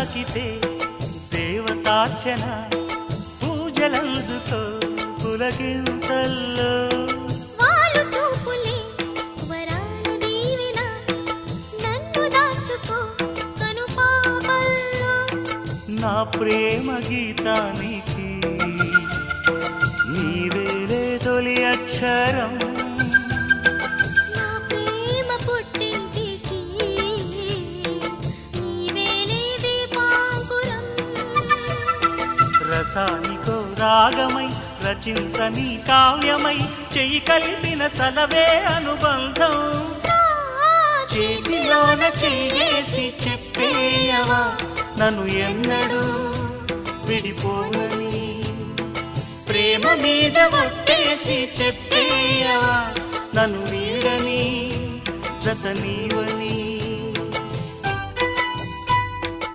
తాకితే దేవతార్చన పూజలందుతో పులకింతల్లో వాళ్ళు చూపులే వరాల దీవెన నన్ను దాచుకో కనుపాపల్లో నా ప్రేమ గీతానికి నీవేలే తొలి అక్షరం నా ప్రేమ పుట్టింటికి నీవేలే దీపాంకురం రసానికో రాగమై రచించని కావ్యమై చెయ్యి కలిపిన చలవే అనుబంధం చేతిలోన చేసి చెప్పేయవా నన్ను ఎన్నడూ విడిపోనని ప్రేమ మీద ఒట్టేసి చెప్పేయవా నన్ను వీడని జత నీవని